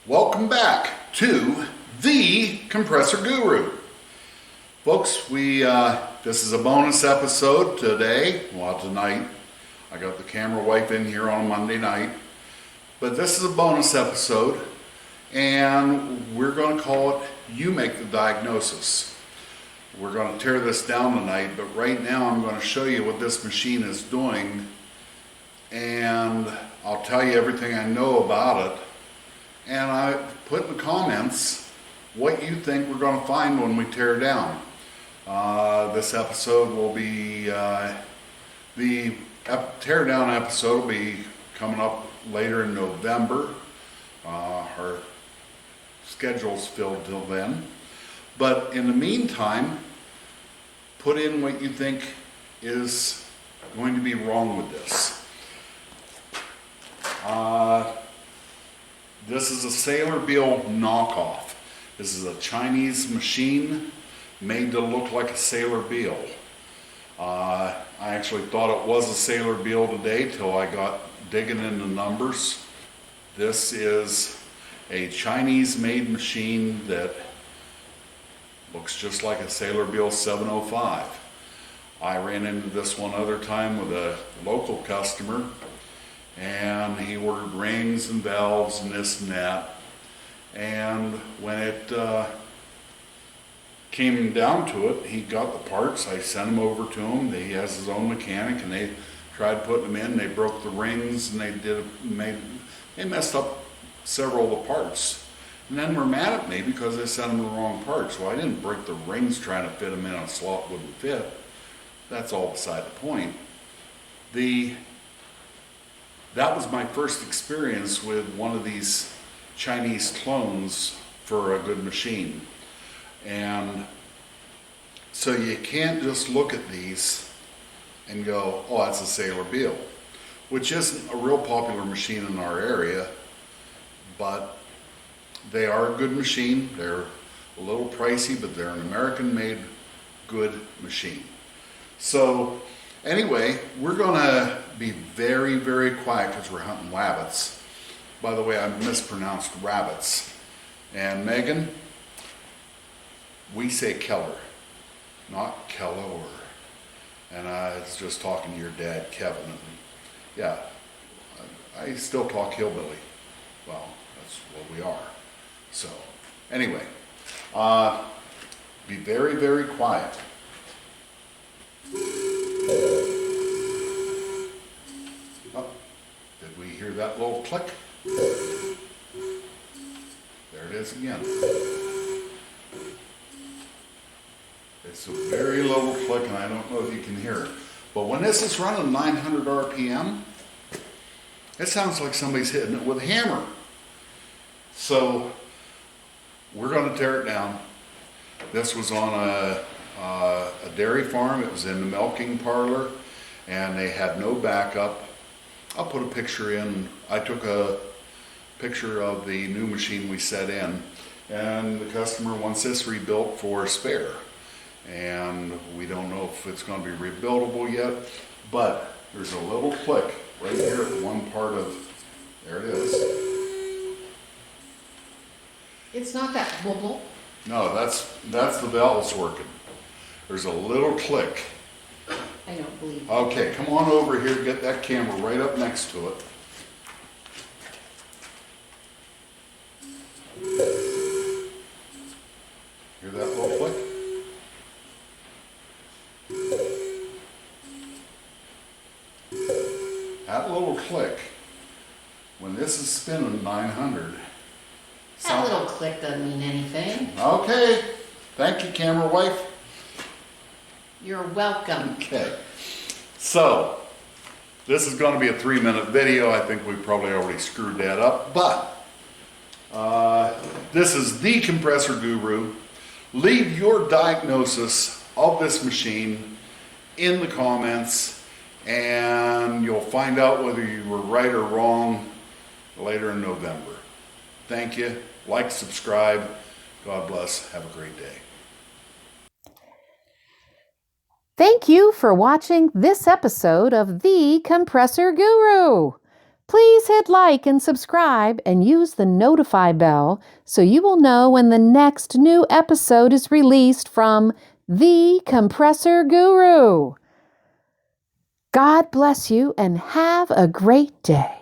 Welcome back to the Compressor Guru. Folks, this is a bonus episode today. Well, tonight. I got the camera wipe in here on a Monday night. But this is a bonus episode, and we're going to call it You Make the Diagnosis. We're going to tear this down tonight, but right now I'm going to show you what this machine is doing, and I'll tell you everything I know about it. And I put in the comments what you think we're going to find when we tear down. This episode will be, the tear down episode will be coming up later in November. Our schedule's filled till then. But in the meantime, put in what you think is going to be wrong with this. This is a Saylor-Beall knockoff. This is a Chinese machine made to look like a Saylor-Beall. I actually thought it was a Saylor-Beall today till I got digging into numbers. This is a Chinese-made machine that looks just like a Saylor-Beall 705. I ran into this one other time with a local customer, and he ordered rings and valves and this and that. And when it came down to it, he got the parts. I sent them over to him. He has his own mechanic, and they tried putting them in. They broke the rings, and they messed up several of the parts. And then were mad at me because I sent them the wrong parts. Well, I didn't break the rings trying to fit them in a slot wouldn't fit. That's all beside the point. That was my first experience with one of these Chinese clones for a good machine. And so you can't just look at these and go, oh, that's a Saylor-Beall, which isn't a real popular machine in our area, but they are a good machine. They're a little pricey, but they're an American-made good machine. So anyway, we're going to be very, very quiet because we're hunting rabbits. By the way, I mispronounced rabbits. And Megan, we say Keller, not Keller. And I was just talking to your dad, Kevin. And yeah, I still talk hillbilly. Well, that's what we are. So anyway, be very, very quiet. Did we hear that little click? There it is again. It's a very little click, and I don't know if you can hear it. But when this is running 900 RPM, it sounds like somebody's hitting it with a hammer. So we're going to tear it down. This was on a dairy farm. It was in the milking parlor, and they had no backup. I'll put a picture in. I took a picture of the new machine we set in, and the customer wants this rebuilt for a spare. And we don't know if it's going to be rebuildable yet, but there's a little click right here at one part of, there it is. It's not that wobble. No, that's the valves working. There's a little click. I don't believe it. Okay, come on over here, get that camera right up next to it. Hear that little click? That little click, when this is spinning 900. That little click doesn't mean anything. Okay, thank you, camera wife. You're welcome. Okay, so this is going to be a 3-minute video. I think we probably already screwed that up, but this is the Compressor Guru. Leave your diagnosis of this machine in the comments, and you'll find out whether you were right or wrong later in November. Thank you. Like, subscribe. God bless. Have a great day. Thank you for watching this episode of The Compressor Guru. Please hit like and subscribe and use the notify bell so you will know when the next new episode is released from The Compressor Guru. God bless you and have a great day.